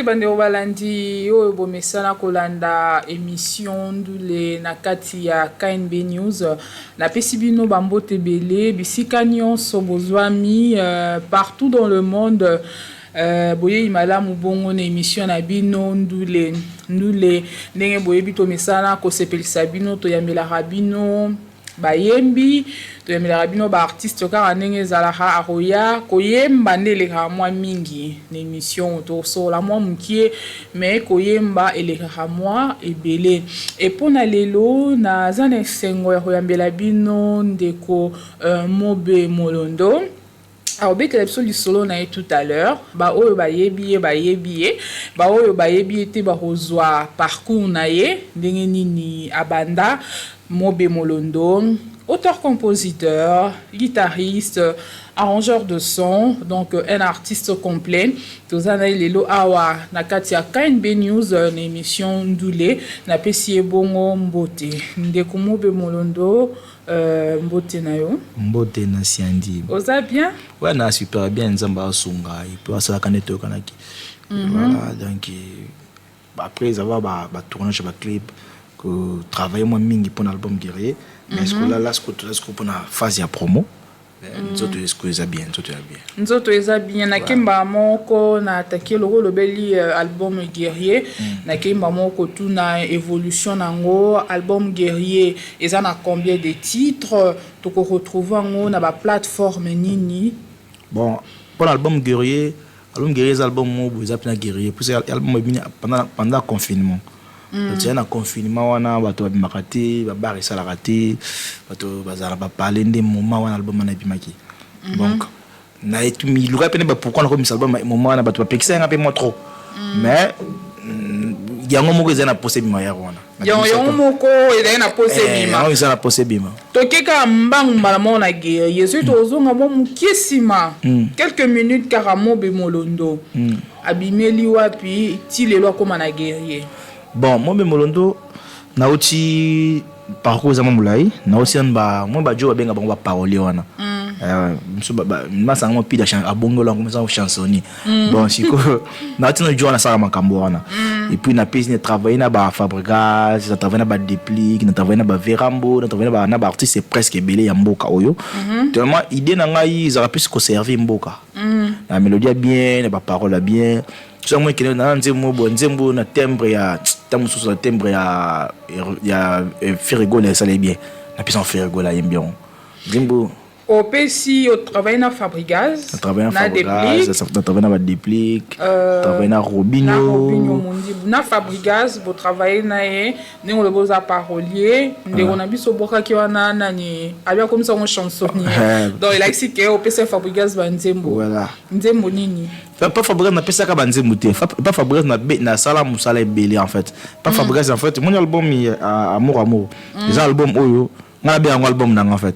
Mbote bande obalandi oyo bomesana kolanda émission ndule na kati ya KNB News na pesi bino bambote belé bisika nyonso bozwami partout dans le monde. Boye imalamu bongo na émission na bino ndule ndenge boye bito mesana ko sepelisa bino to yamela rabino bayembi to yamela rabino ba artiste kaka ndenge zalaha aroya koyemba ndeleka mwa mingi na émission to so la mwa mukie mais koyemba eleka mwa ebele et pona lelo na zana sengo ya koyambela bino ndeko Mobe Molondo. Alors, bête du solo na tout à l'heure, ba oyo ba yebi ba oyo ba yebi te ba rozwa parcours na ye, ndenge nini abanda Mobe Molondo, auteur-compositeur, guitariste, arrangeur de son, donc un artiste complet. Tozana lelo awa na kati ya KNB News na émission Ndule na pesi bongo mbote. Ndeko Mobe Molondo mbote na yo. Mbote na siandi. Oza bien? Ouais, na super bien nzamba sunga et puis ça kaneto kanaki. Voilà, donc après avoir ba tournage ba clip que travailler moi mingi pour l'album Guerrier, mais ce que là ce que pour la phase ya promo. Nzoto eza bien, nzoto eza bien. Nzoto eza bien na kemba moko na attaquer le rôle beli album Guerrier, na kemba moko tout na évolution nango album Guerrier eza na combien de titres to ko retrouver ngo na ba plateforme nini. Bon, pour l'album Guerrier, album mo eza pena Guerrier, puis album pendant le confinement. Tu as un confinement wana bato babimakati babar esalakati bato bazala ba parler des moments wana album na bimaki. Donc na etu mi luka pene ba pourquoi na ko mis album moment wana bato bapekisa un peu moins trop. Mais yango moko ezana posé bima ya wana. Yango moko ezana posé bima. Yango ezana posé bima. Tokeka mbangu mbala na guerre. Yesu tozonga mo mukisima. Quelques minutes karamo be Molondo. Abimeli wapi ti lelo koma na guerrier. Bon, moi ben Molondo na oti parcours za mamulai na oti ba moi ba jo benga ba parole wana mso ba masa ngo pida chan abongola ngo masa chansoni bon siko na oti no jo na sala makambo wana et puis na pesi ne travailler na ba Fabregas na travailler na ba Déplique na travailler na ba Verambo na travailler na ba artiste presque belé ya mboka oyo tellement idée na ngai za plus ko servir mboka la mélodie bien na ba parole bien tout moi qui na nzembo na timbre ya tamusu na timbre ya Ferrigo là ça l'est bien na puissance Ferrigo là bien nzembo au PC au travail na Fabregas na Déplique na travail na Déplique travail na Robinho na Fabregas vous travaillez na ye ni on le beaux parolier ndé on a biso boka ki wana nani abia comme ça on chansonnier donc il a ici que au PC Fabregas ba nzembo voilà nzembo nini pas Fabregas na pesa ka ba nzembo te pas Fabregas na sala musala belé en fait pas Fabregas en fait mon album amour les albums oyo na bien un album en fait.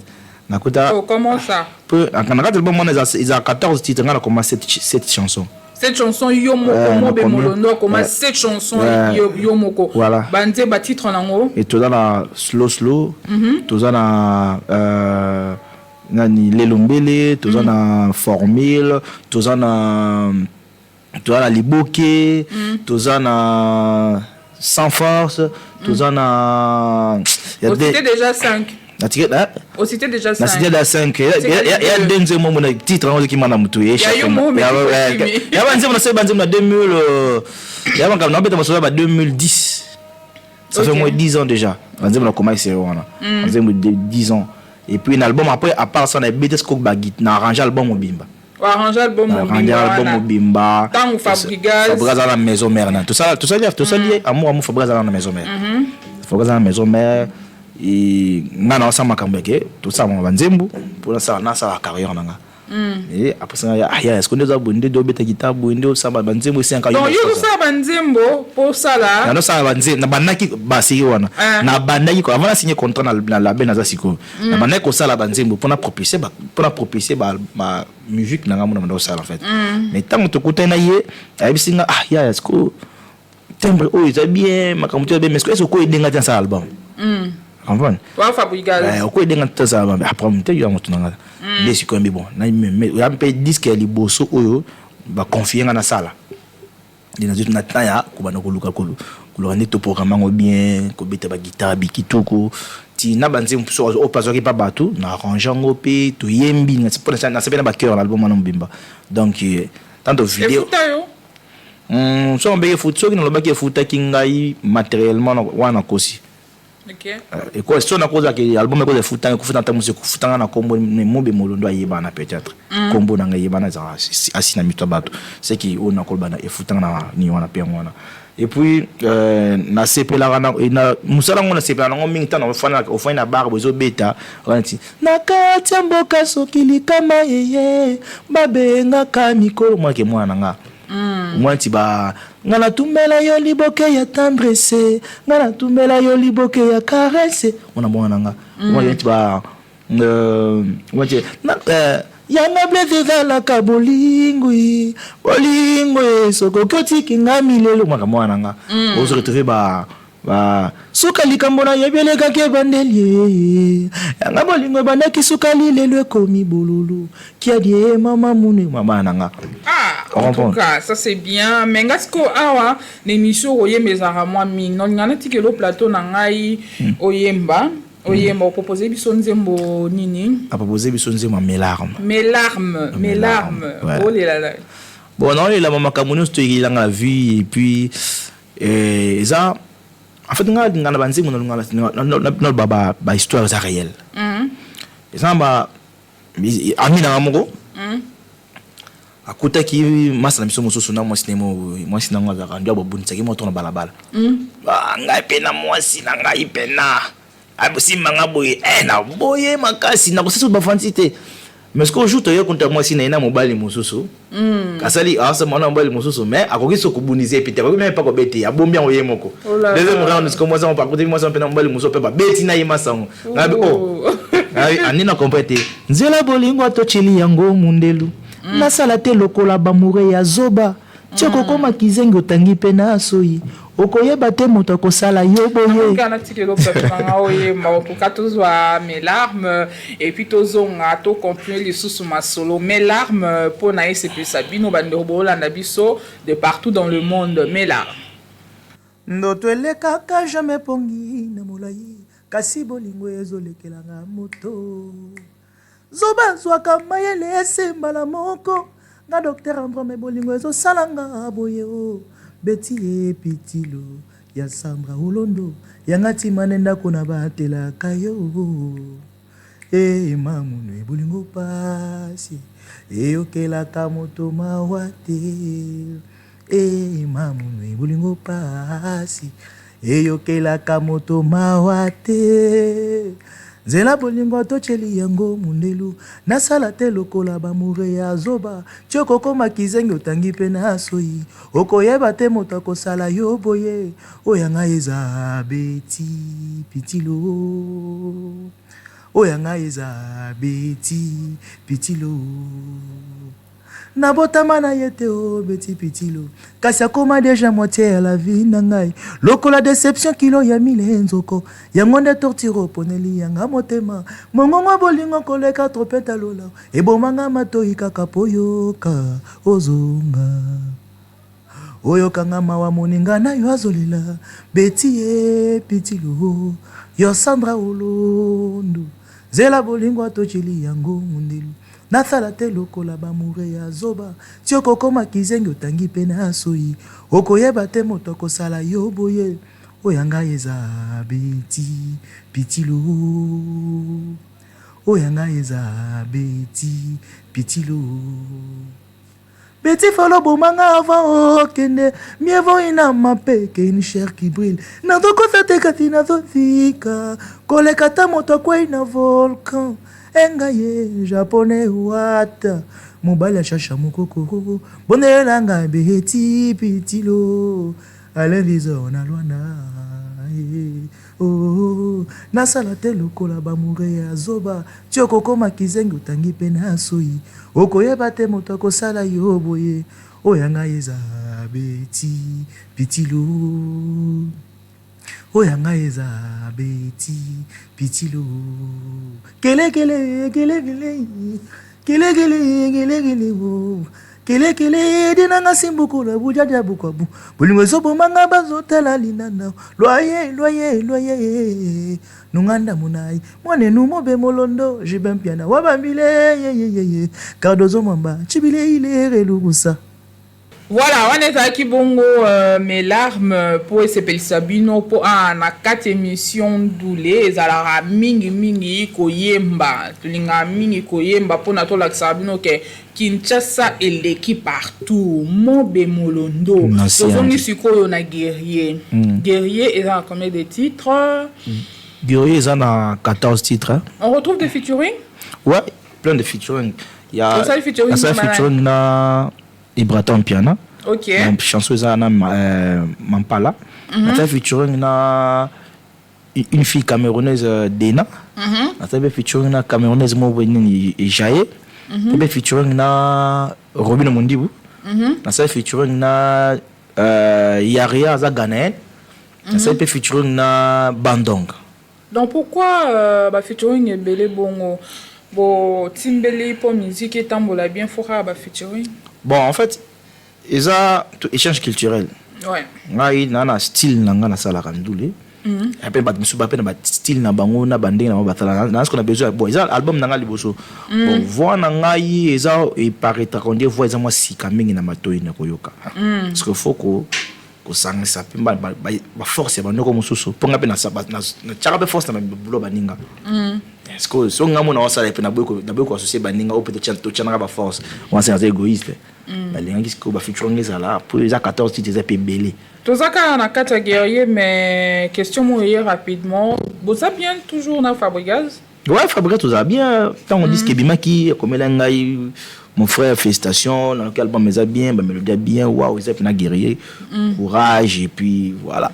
Comment ça? Peu en album ils a 14 titres, on a commencé 7 chansons. Cette chanson Mobe Molondo commence 7 chansons Yomoko. Voilà. Bande ba titre nango. Et tout dans la slow, tout dans la nani Lelombele, tout dans la formule, tout dans la liboke, tout dans la sans force, tout dans la c'était déjà 5. C'était déjà 5. C'était déjà 5. Il y a deux moments de titre qui m'a mutu. Il y a un moment. Il y a un moment 2000. Il y a un moment 2010. Ça fait moins 10 ans déjà. On a commencé on a 10 ans. Et puis un album après à part ça on a BTS Cook Bagit, on a arrangé l'album au Bimba. Arrangé l'album au Bimba. Tant Fabregas à la maison mère. Tout ça lié amour Fabregas à la maison mère. Fabregas à la maison mère. Et nana sama kambeke tout ça mon banzembu pour ça na ça la carrière nanga et après ça ya est-ce qu'on doit bonde do beta guitare bonde ça banzembu c'est encore donc yo ça banzembu pour ça là na ça banzembu na banaki basi wana na bandaki ko avant de signer contrat na label na siko na banaki ko ça la banzembu pour propulser ma musique nanga mona ndo ça en fait mais tant que tu na ye abisinga ya est-ce que timbre oh c'est bien makamto bien mais est-ce que edenga dans ça album Enfin, Fabregas. Quoi est-ce que ça va après monter il y a mon tournage. Les c'est comme bon. Na me un peu disque les bosso oyo ba confier na sala. Dina zetu na taya kubana koluka koluka ndeto programme ngo bien ko beta ba guitare bikituko ti na banze mpuso o pazo ki pa batu na arrange ngo pe to yembi na pour na sepena ba cœur l'album na mbimba donc tanto vidéo so on be foot so ki na loba ki foot ki ngai matériellement wana kosi. OK. Et quoi so na koza ki album ko de foot ko foot na musique foot na kombo mobe molondo ayeba na peut-être kombo na ngayeba na za asina mito bato c'est qui on na kolbana e foot na ni wana pe ngwana. Et puis na sepela na musala ngona sepela ngo mingi tana ofana barbe zo beta ranti na katia mboka sokili kama yeye babenga kamikolo mwake mwana nga mwanti ba ngana tumela yo liboke ya tendresse ngana tumela yo liboke ya caresse ona mwana nga mwanti ba mwanti na yanga bleze la kabolingwi bolingwe soko kotiki ngami lelo mwaka mwana nga on se retrouve ba suka likambo na yebeleka ke bandeli yanga bolingwe bandaki suka lilelo komi bolulu kia die mama mune mama nanga. En tout cas, ça c'est bien. Mais ngasko awa l'émission oyembezara moi mingi. Non ngana tikelo plateau na ngai oyemba. Oyemba proposer biso nzembo nini? A proposer biso nzembo mes larmes. Mes larmes. Oh là là. Bon non, la maman Kamouni sto il a vu et puis ça en fait ngana banzi mo ngana baba ba histoire ça réelle. Et ça ba amina ngamoko. Akuta ki masa na biso mosusu na mwasi na ngwa za ndio babunisa ki moto na balabala. Ngai pena mwasi na ngai pena. Abosi manga boye na boye makasi na koseso ba fantité. Mais ce que joue toyo contre mwasi na ina mobali mosusu. Kasali asa mwana mobali mosusu mais akoki so kubunize pete ko même pas ko beti abombi en yemoko. Deuxième round ce que moi ça on pas côté moi ça pena mobali mosusu pe ba beti na yema sango. Ngabi anina kompete. Nzela bolingo to chili yango mundelu. Nasala te lokola bamure ya zoba tioko koma kizengi otangi pe na soyi okoyeba te moto akosala yo boye kana tikelo papa oye maopuka tozwa mes larmes et puis tozonga to continuer les sous ma solo mes larmes pour na ese sabino bande bolanda biso de partout dans le monde mes larmes ndoto eleka ka jamais pongi na molai kasi bolingo ezolekelanga moto zoba zwaka mayele esembala moko na docteur Androme bolingo ezosalanga boye o beti epitilo ya Sandra Olondo yangati manenda kuna batela kayo mamunu bolingo pasi eyokela kamoto mawate mamunu bolingo pasi eyokela kamoto mawate Zela bolingo tocheli yango mundelu nasala te lokola bamure ya zoba tioko koma kizengi otangi pe na soyi okoyeba te moto akosala yo boye oyanga eza beti pitilo oyanga eza beti pitilo nabotama na yete o beti pitilo kasi akoma déjà moitié ya la vie na ngai lokola déception kilo ya mile nzoko yango nde tortiro poneli yanga motema mongongo bolingo koleka tropeta lola ebomanga matoi kaka poyoka ozonga oyokanga mawa moninga na yo azolela beti e pitilo yo Sandra Olondo zela bolingo atochili yango mundelu nasala te lokola bamure ya zoba tioko koma kizengi otangi pe na soyi okoyeba te moto akosala yo boye oyanga eza beti pitilo oyanga eza beti pitilo Beti falo bomanga avant okende mieux vaut ina mape que une chair qui brille na doko fete katina zofika koleka ta moto kwa ina volcan engaye japonais wata mobile chacha mukoko bonela nga beti pitilo alevizo na lwana oh nasala te lokola bamure ya zoba tioko koma kizengi otangi pe na soyi okoyeba te moto akosala yo boye oyanga eza beti pitilo oyanga eza beti pitilo kele kele kele kele kele kele kele kele kele dinanga simbuko la bujaja bukabu bulimwe sobo manga bazotala linana loyer nunganda munai mwane numobe molondo jibempiana wabambile ye kardozo mamba chibile ile relugusa. Voilà, on est aquí bongo mes larmes pour ese Sabino pour na 4 émissions doulé ezalaka mingi koyemba tulinga mingi koyemba pour na to la Sabino ke Kinshasa eleki partout mobe molondo tozongi sikoyo na guerrier guerrier est dans combien de titres? Guerrier est dans 14 titres hein? On retrouve des featuring? Ouais, plein de featuring. Il y a ça featuring na Ibraton Piana. OK. Chanson na Mampala. Ça featuring na une fille camerounaise Dena. Ça featuring na camerounaise Mobweni Jaye. Ça featuring na Robin Mondibu. Ça featuring na Yaria za Ghanéen. Ça featuring na Bandong. Donc pourquoi featuring est belé bongo? Bon timbeli pour musique et tambola bien fora featuring. Bon, en fait, ils ont tout échange culturel. Ouais. Ngai na style nanga na sala kandoule. Après bat musuba pe na style na bango na banding na batala na ce qu'on a besoin. Bon, ils ont album nanga liboso. Bon, voix na ngai ils ont et paraître qu'on dit voix ils ont moi si kamingi na matoi na koyoka. Parce que faut ko sanga ça pe ba force ba ndoko mususu. Ponga pe na chaka pe force na bulo baninga. Est-ce que si on a mon asala pe na boko associer baninga ou peut-être to chana ba force. On c'est égoïste. Balinga qui ko ba featuring ezala pour les 14 titres za pe belé. Tozaka na kata guerrier mais question moyer rapidement. Bon ça bien toujours na Fabregas? Ouais, Fabregas tout ça bien. Tant on dit que bimaki comme ngai mon frère félicitations dans lequel album mais bien, ba mélodie bien, waouh, ils na guerrier. Courage et puis voilà.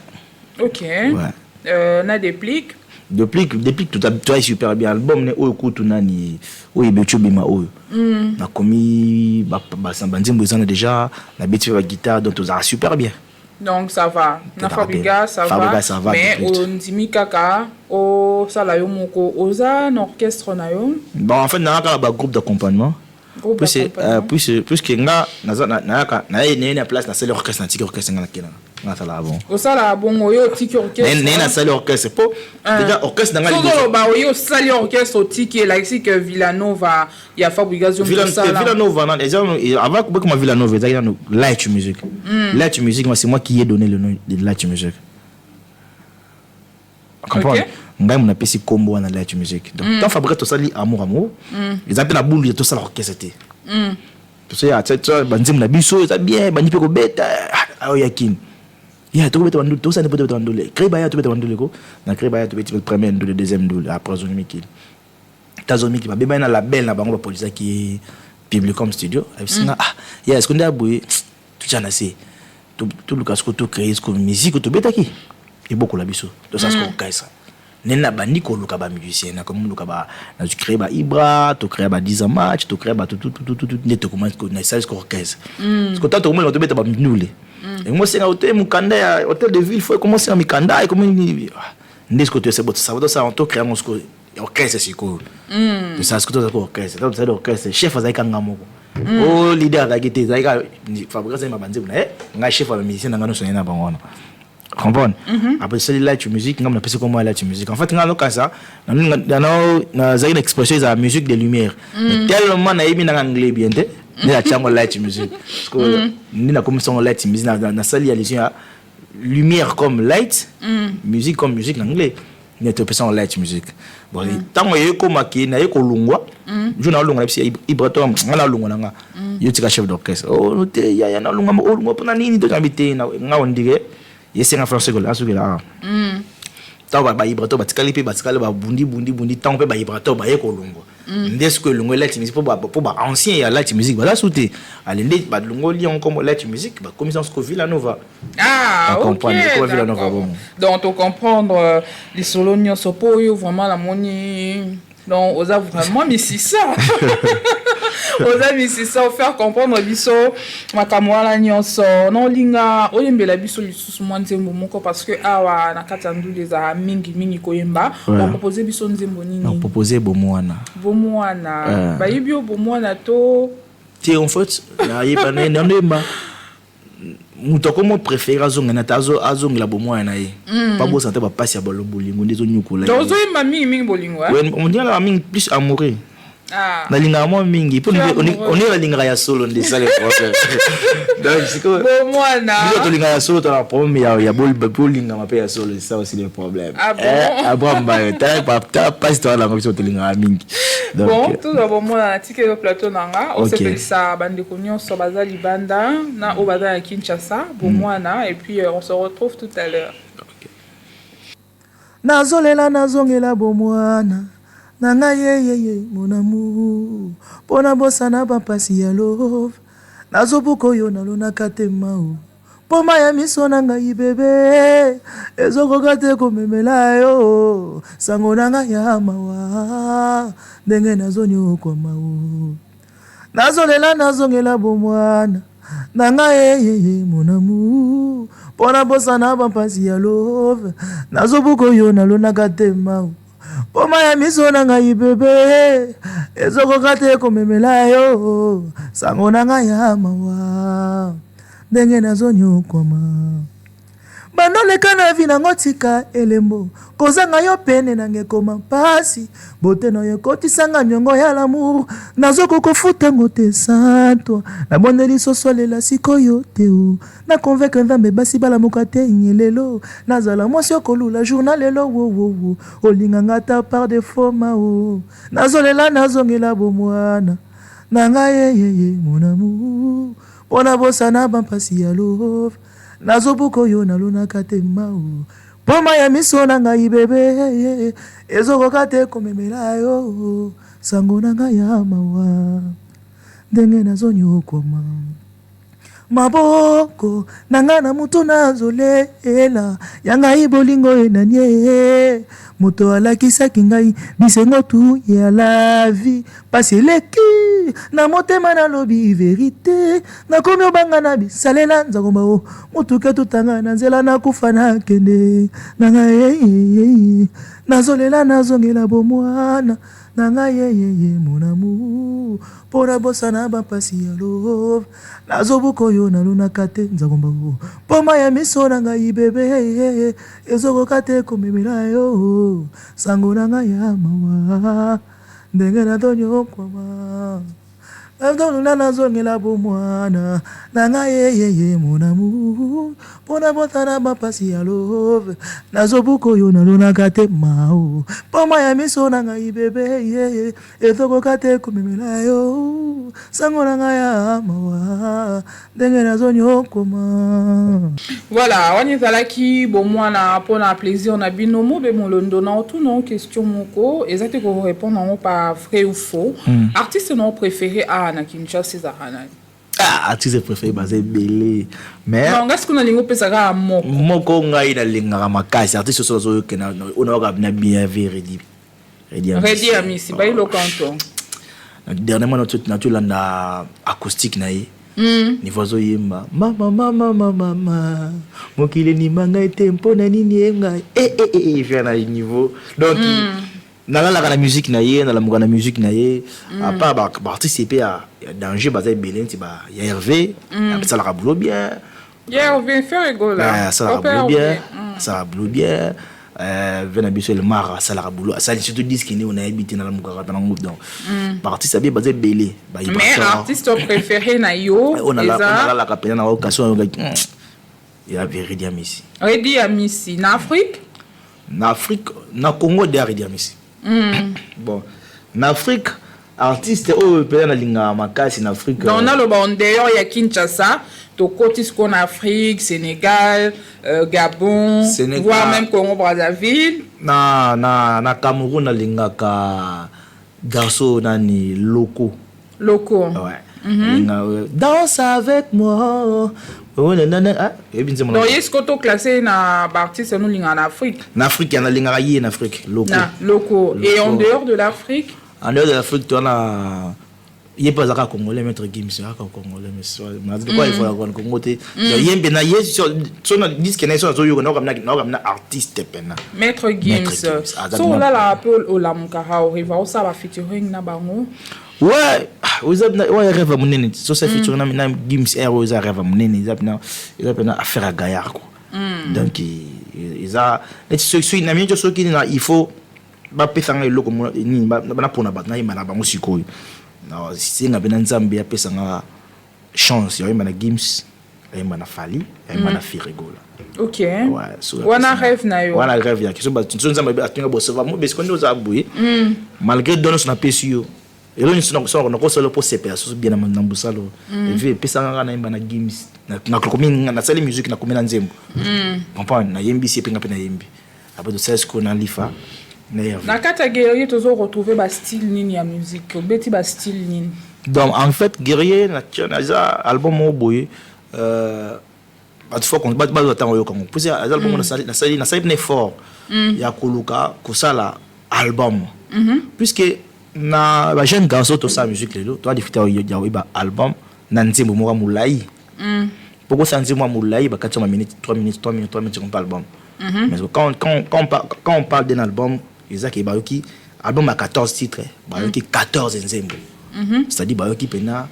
OK. Ouais. Na déplique depuis tout a super bien album ne oyo kutu nani oyo becho bima oyo na komi ba sambanzimbo ezana déjà la bête la guitare donc tout ça super bien. Donc ça va na Fabregas ça va mais on dimi kaka o sala yo moko oza na orchestre na yo. Bon en fait na ka ba groupe d'accompagnement plus que nga na place na seul orchestre na tiki orchestre na kena na sala bon o sala bon yo tiki orchestre na seul orchestre po déjà orchestre na ngali so ba yo sali orchestre tiki like si que Villanova ya Fabregas yo Villanova na avant que comme Villanova ça y a Light Music moi c'est moi qui ai donné le nom de Light Music. Comprendre ngai mon appesi combo na Light Music donc tant Fabregas to sali amour ils appellent la boule to sala orchestre to ça ya banzim na biso ça bien bani pe ko beta ayo yakin ya to beta wandu to ça ne peut beta wandu le kreba ya to beta wandu le ko na kreba ya to beta le premier le deuxième double après Zomi qui tazomi qui ba beba na label na bango ba police qui Publicom Studio abisinga ya est-ce qu'on a boy tout ça na c'est tout le casque to créer ce musique to beta qui et beaucoup la biso to ça ce qu'on caisse nena bandi ko luka ba musicien na comme luka ba na tu créer ba Ibra to créer ba 10 match to créer ba tout ne te commence ko na ça ce qu'on caisse parce que tant au moins on te beta ba minule et moi c'est un hôtel Mukanda hôtel de ville faut commencer à Mikanda et comme ndé ce que tu sais bon ça va ça on to créer mon ce orchestre c'est quoi de ça ce que tu as orchestre donc ça orchestre chef azai kanga moko oh leader la guitare zaika Fabregas ma banzi na nga chef wa musicien nga no sonner na bango comprendre après c'est Light Music ngam na pese comme Light Music en fait ngalo kasa na zaina expression za musique de lumière tellement na yimi na anglais bien te ni la chango Light Music parce que ni na comme son Light Music na sali allusion à lumière comme light musique comme musique en anglais ni te pese en Light Music bon tant y ko maki na ko lungwa je na lungwa pisi Ibraton na lungwa nga yo tika chef d'orchestre oh te ya na lungwa o lungwa pona nini to ngabite na nga ondire yesi nga français ko la so ke la ta ba Ibraton ba tikali pe ba tikali ba bundi tant pe ba Ibraton ba yeko lungo ndesk ko lungo Light Music pour ba ancien ya Light Music ba la souté alende ba lungo li on comme Light Music ba commission ko Villanova OK Villanova bon donc on comprendre les solonios sopoyo vraiment la moni donc osa vraiment mais c'est ça osa mais c'est ça faire comprendre biso makamwala nyonso non linga oyembela biso lisusu mwa nzembo moko parce que awa na kati ya ndule za mingi koyemba on proposer biso nzembo nini on proposer bomwana bayibio bomwana to te en fait na yeba na ndemba muto ko mo préférer azonga na tazo azongela bomwa na ye pas beau santé ba passe ya bolo bolingo ndezo nyukula donc zo yemba mingi bolingo on dit la mingi plus amoureux na linga mo mingi pour on est la linga ya solo ndé ça les problèmes donc c'est que bomwa na to linga ya solo to la problème ya bolinga ma pe ya solo ça aussi le problème bon bah t'as pas histoire la comme to linga mingi bon tout d'abord moi na tike le plateau nanga on s'appelle ça bande konyo so bazali banda na obada ya Kinshasa bomwa na et puis on se retrouve tout à l'heure. Nazolela nazongela bomwana nanga ye mon amour pona bosana papasi ya love nazobuko yo nalona katemao poma ya miso nanga ibebe ezokoka te komemela yo sango nanga ya mawa ndenge nazonyokwa mao nazolela nazongela bomwana nanga ye mon amour pona bosana papasi ya love nazobuko yo nalona katemao poma ya miso nanga ibebe ezokoka te komemela yo sango nanga ya mawa ndenge nazonyokwama bandoleka na vi nango tika elembo kozanga yo pene nange ekoma mpasi bote na yo ekotisanga niongo ya lamour nazokokofuta ngo te santwa nabondeli sosolela sikoyo te o nakonveke nzambe basi balamuka te lelo nazala mwasi okolula journal lelo wowowo olinganga ta par de foma o nazolela nazongela bomwana nanga ye mon amour pona bosana bampasi ya love nazobuko yo nalonaka te mao poma ya miso nanga ibebe ezokoka te komemela yo sango nanga ya mawa ndenge nazonyokwama maboko nanga na mutu nazolela yangai bolingo enanie moto alakisaki ngai bisengo tu ya la vie pasi eleki na motema nalobi verite nakomi obanga na bisalela nzangomba o motuke tutanga na nzela nakufa nakende nanga nazolela nazongela bomwana nanga ye mon amour pona bosana bampasi ya love nazobuko yo nalonaka te nzangomba o poma ya miso nanga ibebe ezokoka te komemela yo sango nanga ya mawa ndenge nazonyokwama Nana nazongela bomwana nanga ye mon amour pona botana bapasi ya love nazobuko yo nalonaka te mao poma ya miso nanga ibebe ye ezokoka te komemela yo sango nanga ya mawa ndenge nazonyokoma. Voilà, on est là qui bomwana pona plaisir na binomo be molondo na tout non question moko exactement ko répondre par vrai ou faux. Artiste non préféré à na Kinshasa Zahana. Artiste préféré basé belé mais non est-ce qu'on a lingo pesaka moko ngai na linga makasi artiste so zo kena ona ka na bien Redi Amisi ba ilo kanto dernièrement notre landa acoustique na ye niveau zo yemba mama mokile ni manga tempo na nini enga je na niveau donc nalala la musique na ye na la musique na ye à part participer à danger basé belé ba ya Hervé ça la boulot bien Hervé fait rigoler ça la boulot bien ça la boulot bien Venabiso le Mara ça la boulot ça surtout disque ni on a habité dans la mukara dans groupe donc artiste bien basé belé mais artiste préféré na yo on a la capella na occasion il y a Redi Amisi na Afrique na Congo de Redi Amisi bon en Afrique artiste oh peut na linga makasi en Afrique dans le bon d'ailleurs il y a Kinshasa to côté ce qu'on Afrique Sénégal Gabon voire même Congo Brazzaville na Cameroun na linga ka garçon nani locaux ouais danse avec moi donc est-ce que tu classé na artiste nous linga en Afrique en Afrique na linga yi en Afrique locaux et en dehors de l'Afrique tu as il est pas à congolais maître Gims à congolais mais soit mais quoi il faut avoir Congo te yembe na yes sur disque na sur yo na artiste pena maître Gims so là la peu au lamkara au riva ça va featuring na bango ouais vous avez ouais rêve monene so ça featuring na Gims air vous rêve monene ils a pena affaire à gaillard quoi donc ils a ceux na minute ceux qui il faut ba pesanga eloko ni ba pona ba na imana bango sikoyo na singa bena nzambe ya pesanga chance ya imana Gims ya imana Fally ya imana Firigola OK ouais so wana rêve na yo wana rêve ya kiso ba nzambe atunga bosova mo besko ndo za buye malgré donos na pesio elo ni sona ko ko solo po sepe so bien na mbusalo et puis pesanga na imana Gims na komi na sali musique na komi na nzembo comprendre na yembi si penga pe na yembi après de ça ce qu'on a lifa na kata guerrier toujours retrouver ba style nini ya musique beti ba style nini donc en fait guerrier na za album mo boye ba fois qu'on ba temps yo comme poser album na sali ne fort ya koluka kosala album puisque na ba jeune garçon to sa musique lelo to difficulté ya ba album na nzembo mo mulai pourquoi ça nzembo mulai ba 4 minutes 3 minutes on parle album mais quand on parle d'un album Isaac Bayoki album à 14 titres Bayoki 14 nzembo c'est-à-dire Bayoki pena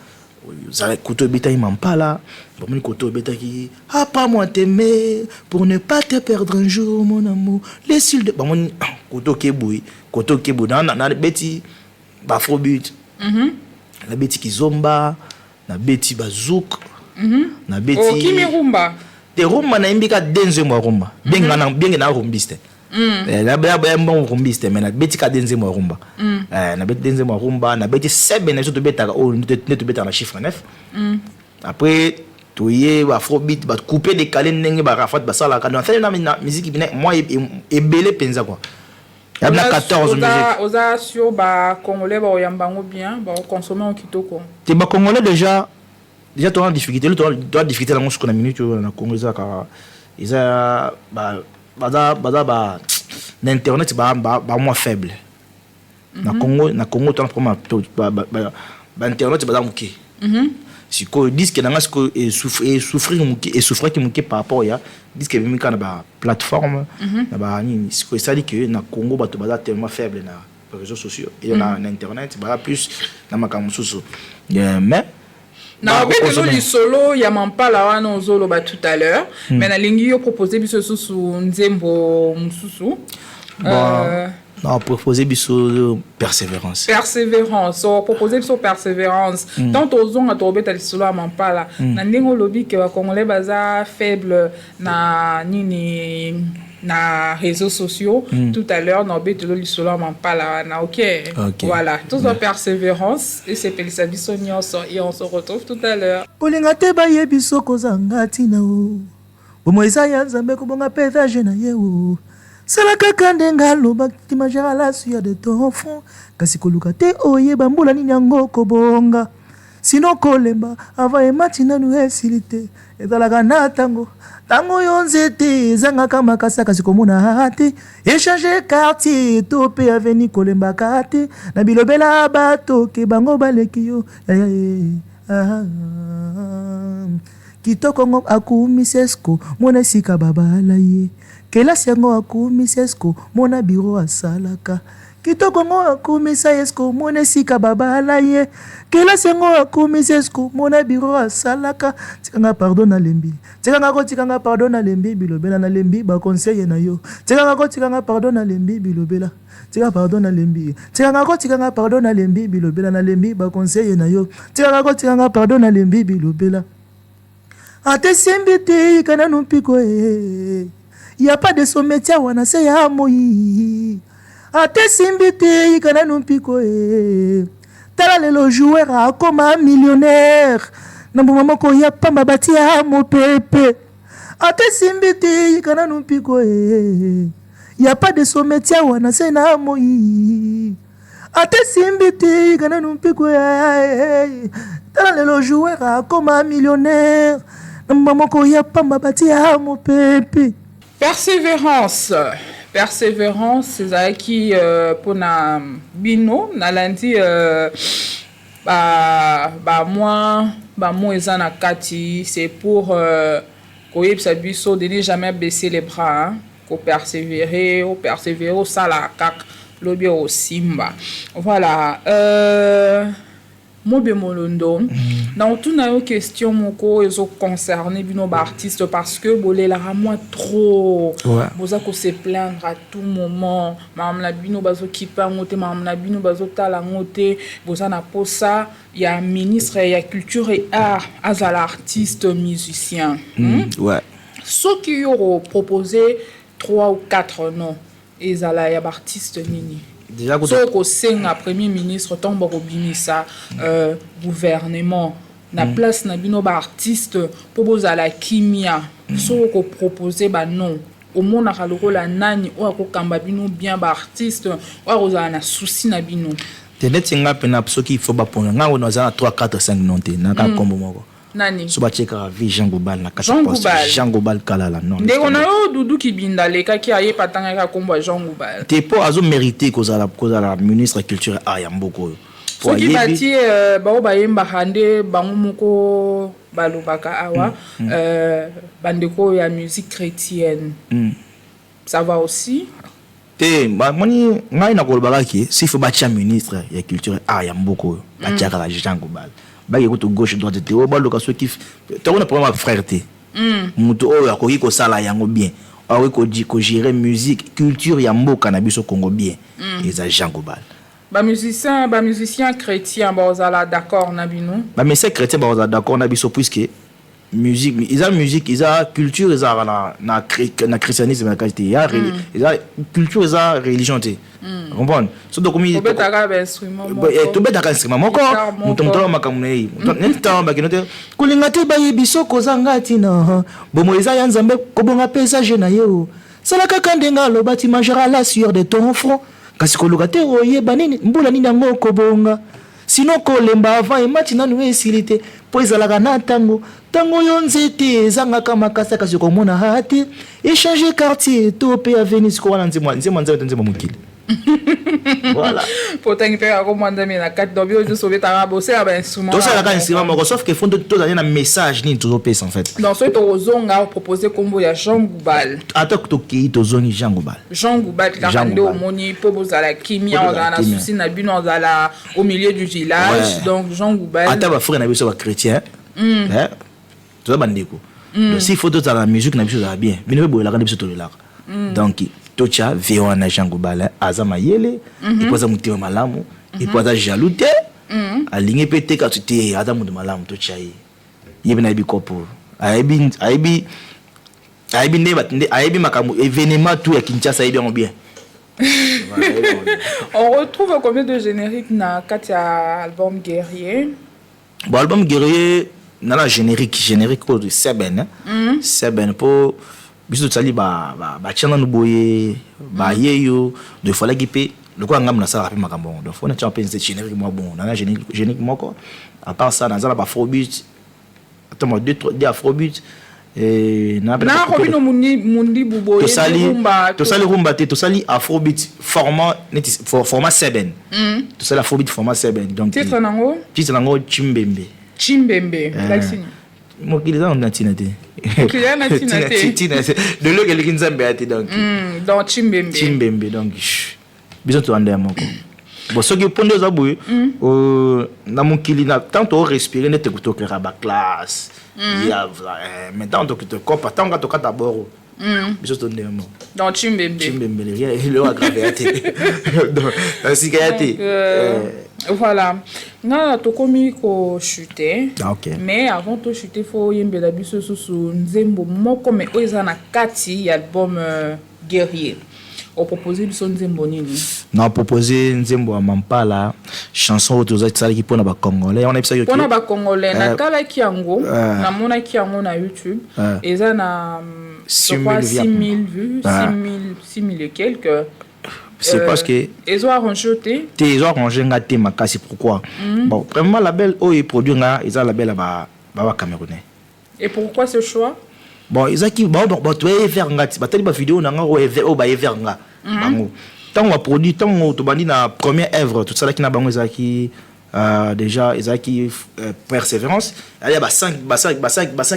ça couteau beta il m'en pas là bon couteau beta qui a pas moi t'aimer pour ne pas te perdre un jour mon amour les cils de bon couteau keboui na beti ba afrobeat na beti kizomba na beti bazouk na beti o kimirumba te rumba na imbika denzembo rumba benga na rumbiste la ba bon rumbiste mais na beti ka denzembo rumba na beti denzembo rumba na beti sebe na surtout beta o ne te beta na chiffre 9 après toye ba afrobeat ba couper décaler ndenge ba rafat ba sala ka na fait na musique bina moi et belé penza quoi il y a 14 musiques oza sur ba congolais ba oyambango bien ba consommer en kitoko te ba congolais déjà tu as difficulté tu as difficulté dans ce qu'on a minute na Congo ça ka isa ba l'internet ba moins faible na Congo tu as vraiment ba internet ba muke si ko disque na ngasko et souffrir qui muke par rapport ya disque bimika na ba plateforme na ba ni ce que ça dit que na Congo ba tellement faible na réseaux sociaux et na internet ba plus na makamususu mais na obetelo li solo ya mampala wana ozolo ba tout à l'heure mais na lingi yo proposer biso susu nzembo mususu non proposer biso persévérance so proposer biso persévérance tant ozonga to obeta li solo ya mampala na ndingo lobi ke ba congolais baza faible na nini na réseaux sociaux tout à l'heure na obetelo li solo ya mampala na OK voilà tous en persévérance et c'est pelisa biso nyonso et on se retrouve tout à l'heure kolinga te baye biso kozanga tina o bomo eza ya nzambe kobonga pétage na ye o sala kaka ndenga loba timajara la suya de ton fond kasi koluka te oyeba mbula nini yango kobonga sino kolemba ava emati nanu esili te ezalaka na tango yo nzete ezangaka makasa kasi komona te échange quartier to mpe aveni kolembaka te na bilobela bato ke bango baleki yo kitoko ngo akumisa esko mona esika babala ye kelasi yango akumisa esko mona biro asalaka kitoko ngo akumisa esko mona esika babala ye kelasi yango akumisa esko mona biro asalaka tikanga pardon na lembi tikanga pardon na lembi bilobela na lembi ba conseiller na yo tikanga pardon na lembi bilobela tika pardon na lembi tikanga pardon na lembi bilobela na lembi ba conseiller na yo tikanga pardon na lembi bilobela ate sembete kana numpiko y a pas de sommetia wana se ya moi ate sembete kana numpiko tala lelo joueur akoma millionnaire na mboma ko ya pamba bati ya mopepe ate sembete kana numpiko y a pas de sommetia wana se na moi ate sembete kana numpiko tala lelo joueur akoma millionnaire Maman ya pamba bati ya mopepe persévérance c'est ça qui pour na bino na lundi moi eza na kati c'est pour koyebisa biso de ne jamais baisser les bras hein? Ko persévérer au sala kak lobi au simba voilà Mobe Molondo dans tout na yo question moko ezo concerner bino ba artiste parce que bolela moi trop boza ko se plaindre à tout moment mam la bino bazo kipa ngote mam la bino bazo tala ngote boza na posa ya ministre ya culture et art azala artiste musicien ouais ceux qui ont proposé 3 ou 4 noms ezala ya artiste nini déjà ko senga premier ministre tombo ko bimisa gouvernement na place na bino ba artiste po bozala kimia so ko proposer ba non au monde na lokola nani o ko kamba bino bien ba artiste o kozala na souci na bino tenetinga pena soki il faut ba ponga nga on a 3 4 5 noms na ka kombo moko nani so ba cheka vi Jean Gobal na kata Jean Gobal kalala non nde on a yo Dudu Kibinda le ka ki aye patanga ka kombo Jean Gobal te po azo mériter kozala ministre culture aya mboko so ki bati ba yemba hande bango moko balobaka awa bandeko ya musique chrétienne ça va aussi te moni ngai na kolobaka ki s'il faut bâtir ministre ya culture aya mboko bâtir ka Jean Gobal ba yeko gauche droite te o ba lokaso ki to on a problème frère te mutu oyo akoki ko sala yango bien akoki ko di ko gérer musique culture ya mboka na biso Congo bien eza Jean Gobal ba musicien chrétien ba ozala d'accord na bino ba musicien chrétien ba ozala d'accord na biso puisque musique isa culture isa na christianisme na qualité ya isa culture isa religion te comprendre so donc mi to betaka ba instrument moko mutomto makamu nei neta ba kinote kulinga te ba yebiso kozanga tina bomo isa ya nzambe kobonga paysage na yo sala kaka ndenga lo bati majara la sueur de ton front kasi koluka te oyeba nini mbula nini yango kobonga sinon kolemba avant emati nanu esilite po ezalaka na tango yo nzete ezangaka makasa kasi komona hati échanger quartier to pe ya Venise ko wana nzema mokili voilà pourtant il a commandé mais la carte d'obio de sauver ta bosser à instrument tout ça la instrument mais sauf que fond de tout donner un message ni tout pèse en fait dans ce to zonga proposer combo ya Jean Gobal attaque to ki to zoni Jean Gobal la rende au moni po bozala kimia on a souci na bino on la au milieu du village donc Jean Gobal ata ba frère na biso ba chrétien tout ça bandeko donc s'il faut tout ça la musique na biso ça bien bino bo la rende biso to la donc tocha veona Jean Gobal azama yele ipoza mutima malamu ipoza jaloux te alinge pete ka tuti aza mutu malamu tocha yi yebina bi kopo aibi makamu événement tout ya Kinshasa yi bien on retrouve combien de génériques na katia album Guerrier bon album Guerrier na la générique de Seben pour biso tsali ba chana no boye ba yeyo de fois la gipe le quoi ngam na sala rapide makambo donc on a champion c'est générique moi bon na générique moko à part ça na zala ba afrobeat attends deux afrobeat et na robino mundi buboye to sali rumba te to sali afrobeat format 7 to sali afrobeat format 7 donc titre nango Chimbembe like signe mokili za natina te de l'eau quelqu'un nzambe ati donc dans Chimbembe donc biso to anda moko bon soki pondo za boye na mokili na tant to respirer net ko to kera ba classe ya maintenant to te copa tant to kata boro biso to anda moko dans Chimbembe le aggravé ati donc ainsi kayati voilà nga tokomi ko chuter okay. Mais avant de chuter faut yembela biso susu nzembo moko mais oza na kati ya album Guerrier on proposé biso nzembo nini na proposé nzembo ya Mampala chanson autoza tsala ki pona ba congolais on a bisa yo pona ba congolais na kala ki yango na mona ki yango na YouTube eza na 6000 vues 6000 et quelques. C'est parce que ils ont arrangé ngate makasi pourquoi bon vraiment label est produit nga ils ont label ba camerounais et pourquoi ce choix bon ils ont qui bon tu es vers ngati batali ba vidéo na nga o ba vers nga bango tant on produit tant on to bandi na première œuvre tout ça là qui na bango ezaki déjà ils qui persévérance il y a 5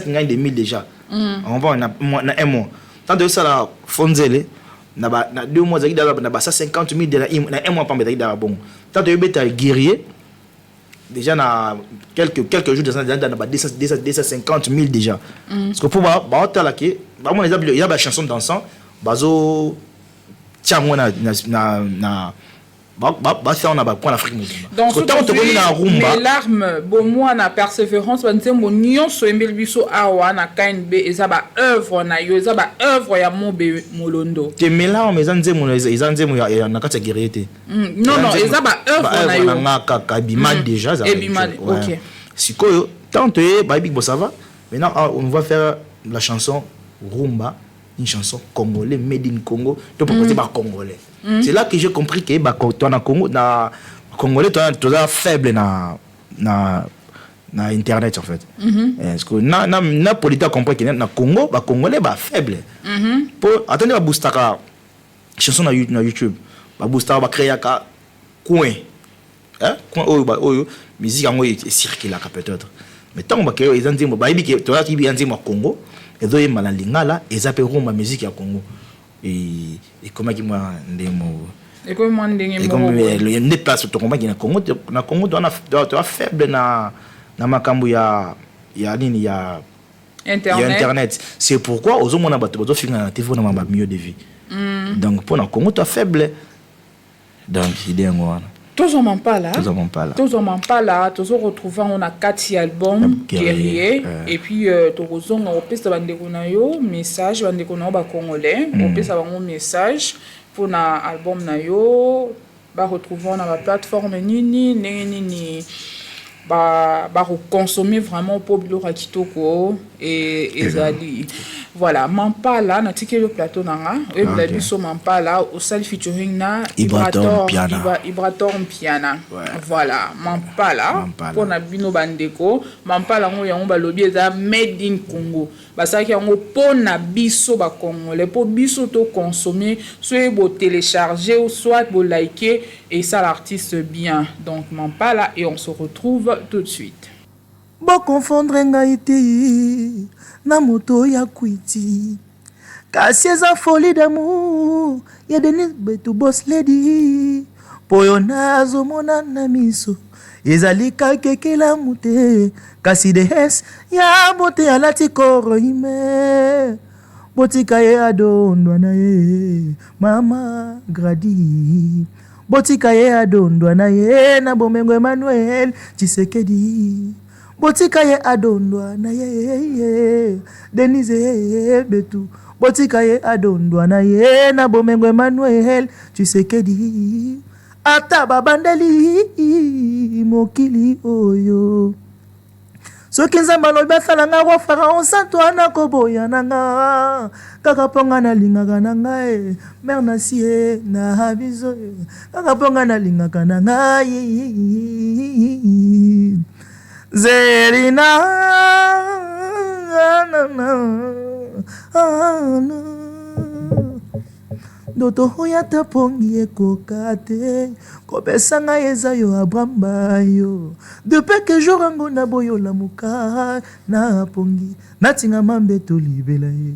gagne des 1000 déjà on va on a un mois tant de ça la fonzele na 2 mois ça na 50 000 na un mois pas mettre dans bon tant de beta guerrier déjà na quelques jours déjà na 250 000 déjà parce que pour ba la qui ba moi il y a des chansons dansant bazo tiens moi na ça on a pas pour l'Afrique donc mes larmes bon moi na persévérance ba nzembo nyonso embeli biso awa na KNB ezaba œuvre na yo ezaba œuvre ya Mobe Molondo te mela on meza nzembo ya na kati guerrier non ezaba œuvre na yo na kaka bima déjà ça OK sikoyo tant ba big bo ça va maintenant on va faire la chanson Rumba, une chanson congolaise made in Congo to proposer par congolais. C'est là que j'ai compris que toi na Congo na congolais toi faible na internet en fait. Parce que na polita comprendre que na Congo ba congolais ba faible. Pour attendre ba boostaka chanson na YouTube. Ba boostaka ba créer ka coin. Coin oyo musique yango est circuler peut-être. Mais tant ba que ils ont dit ba ibi que toi qui bien dit mo Congo et donc il m'a la lingala et ça peut rumba musique à Congo et comment qui moi ndemo et comment ndenge mo le ne place to combat na Congo tu as faible na makambo ya nini ya internet c'est pourquoi aux hommes on a battu bato finga na TV na mamba mieux de vie donc pour na Congo tu as faible donc idée ngwana tous on m'en parle tous on retrouve on a 4 albums guerrier et puis tous on pesa bandeko na yo message bandeko na ba congolais on pesa bango message pour na album na yo ba retrouver na ba plateforme nini ba consommer vraiment pour biloko kitoko et ezali voilà Mampala na tike le plateau nanga et la biso Mampala au sal featuring na Ibrator Piana voilà Mampala pour na bino bandeko Mampala ngo yango ba lobi eza made in Congo basaki yango pour na biso ba congolais pour biso to consommer soit bo télécharger ou soit bo liker et ça l'artiste bien donc Mampala et on se retrouve tout de suite. Bo confondre ngai te na moto ya kwiti kasi eza folie d'amour ya Denis Betu boss lady poyo nazomona na miso ezali kakekela mute kasi des ya bote alati koro ime botika ye adondwa na ye mama gradi botika ye adondwa na ye na bomengo Emmanuel Tshisekedi botika ye adondwa na ye Denise Betu botika ye adondwa na ye na bomengo Emmanuel Tshisekedi ata babandeli mokili oyo soki nzambe alobi asalanga roi pharaon santo ana koboya nanga kaka mponga nalingaka na ngai mer nasie na biso kaka mponga nalingaka na ngai Zerina Doto hoya tapongi ekoka te kopesa ngai eza yo abramba yo depuis que jorango na boyola muka na pongi natinga mambeto libela ye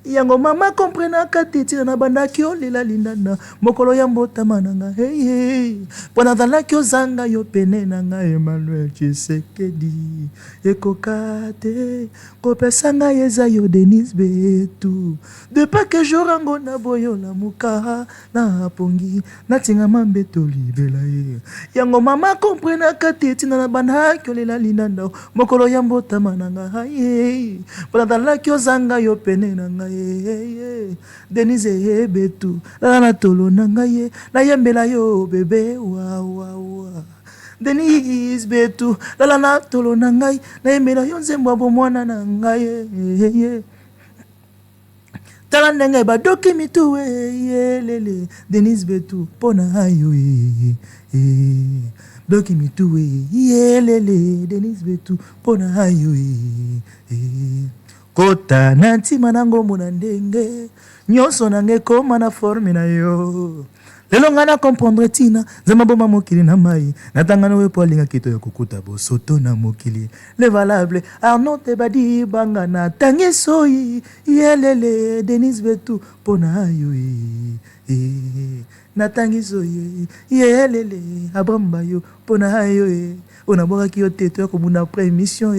yango mama comprena katiti na bandaki olela lindana mokolo ya mbotama nanga hey pona zalaki ozanga yo pene nanga Emmanuel Tshisekedi ekoka te kopesa ngai eza yo Denis Betu depuis que jorango na boyola muka na pongi natinga mambeto libela ye yango mama comprena katiti na bandaki olela lindana mokolo ya mbotama nanga hey pona zalaki ozanga yo pene nanga Denise Betu na tolo nanga ye na yembela yo bebe wa Denise Betu na tolo nanga na yembela yo nzembo bo mwana nanga ye tala ndenge ba doki mitu ye lele Denise Betu pona yo doki mitu ye lele Denise Betu pona yo kota nanti manango mona ndenge nyonso nange koma na forme na yo lelo nga na comprendre tina nzambe boma mokili na mai natangana we po alinga kito ya kokuta bosoto na mokili le valable Arnaud Tebadi banga na tangi soyi yelele Denis Betu pona yo na tangi soyi yelele Abramba yo pona yo on a boire qui au tête comme une après émission.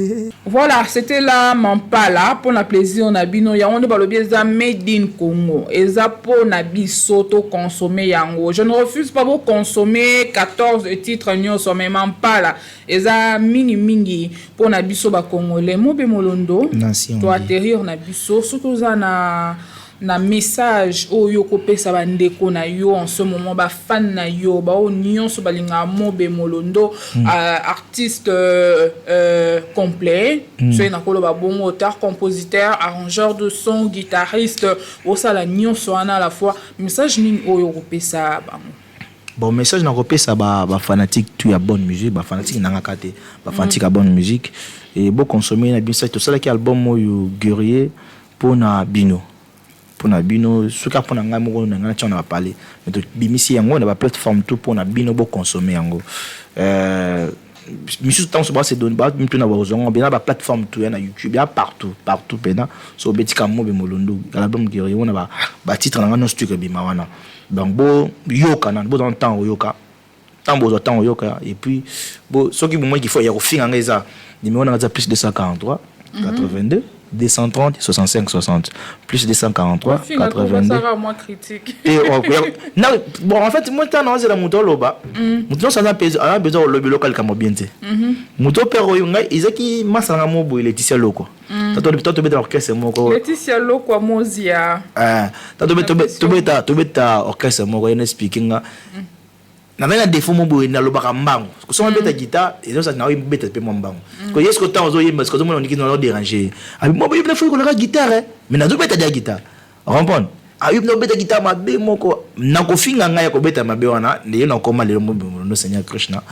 Voilà, c'était là Mampala pour la plaisir on a bino ya on de balobi eza made in Congo. Eza pour na bisoto consommer yango. Je ne refuse pas de consommer 14 titres nyonso mais Mampala eza mingi pour na biso ba congolais mo be molondo. To atterrir na biso surtout za na message oyo kopesa bandeko na yo en ce moment ba fan na yo ba o nyonso balinga mobe molondo artiste complet c'est na kolo ba bon auteur compositeur arrangeur de son guitariste au sala nyonso ana à la fois message nini oyo kopesa bango. Bon message na kopesa ba fanatique tu ya bonne musique ba fanatique na ngakate ba fanatique à bonne musique et beau consommer na bien ça tout ça qui album oyo guerrier pour na bino na bino suka pona nga moko na nga tshona ba parler mais to bimisi yango na ba plateforme tout pona bino bo consommer yango misu temps ba se donne ba mtu na ba ozongo bien ba plateforme tout na YouTube ya partout pena so betika mo be molondo album qui on a ba titre na nga no studio bima wana donc bo yoka na bo dans temps yoka temps yoka et puis bo so ki mo qui faut ya ko finga nga eza numéro na za plus de 143 82 230 65 60 plus 243 82 moi critique et non bon en fait moi tant c'est la moto loba moto ça a besoin de lobby local comme bien te moto pero yo ngai izaki masanga mobo Laetitia Loko tato beta orchestre moko Laetitia Loko mozia tato beta orchestre moko ene speaking na na défaut mo boye na lobaka mbango ko so beta guitare et ça na beta pe mo mbango ko yes ko temps zo yemba ko zo mo ndiki no déranger abi mo boye faut ko la guitare mais na zo beta dia guitare comprendre abi no beta guitare mabe moko na ko finga ngaya ko beta mabe wana ne na ko malelo mo no Seigneur Krishna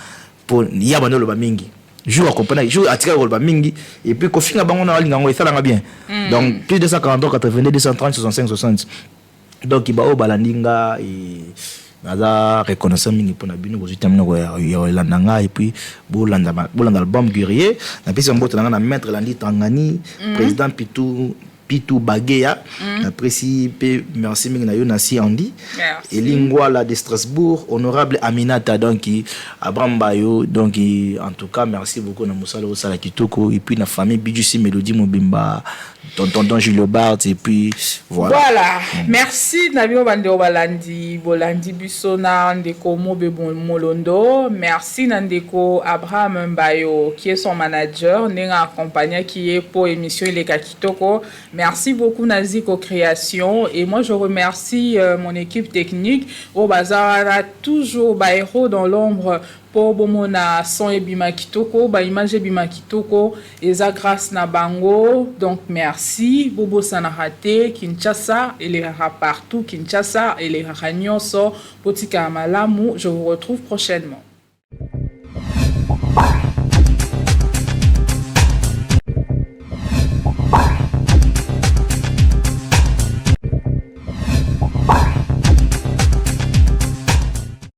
pour ya bano loba mingi jour à comprendre jour atika ko loba mingi et puis ko finga bango na linga ngo esala bien donc plus de 143 82 230 65 60 donc iba o balandinga et naza reconnaissant mingi pona bino ko zitamina ko ya landanga et puis bolanda album guerrier na pesa mboto na maître Landi Tangani président Pitou Bagea après si merci mingi na yo na si Andy et Lingwala de Strasbourg honorable Aminata donc Abraham Bayo donc en tout cas merci beaucoup na musala au sala kitoko et puis na famille Bijusi Mélodie Mobimba tonton Julio Bart et puis voilà merci Nabio Bandeo Balandi Bolandi Bissona ndeko Mobe Molondo merci Nandeko Abraham Bayo qui est son manager nenga accompagné qui est pour émission Il est Kakitoko. Merci beaucoup Naziko Création et moi je remercie mon équipe technique au bazar toujours héros dans l'ombre pour bomona son et bima kitoko ba image bima kitoko eza grâce na bango donc merci bobo sanarate Kinshasa et les partout Kinshasa et les Ragnoso Potika Malamu je vous retrouve prochainement.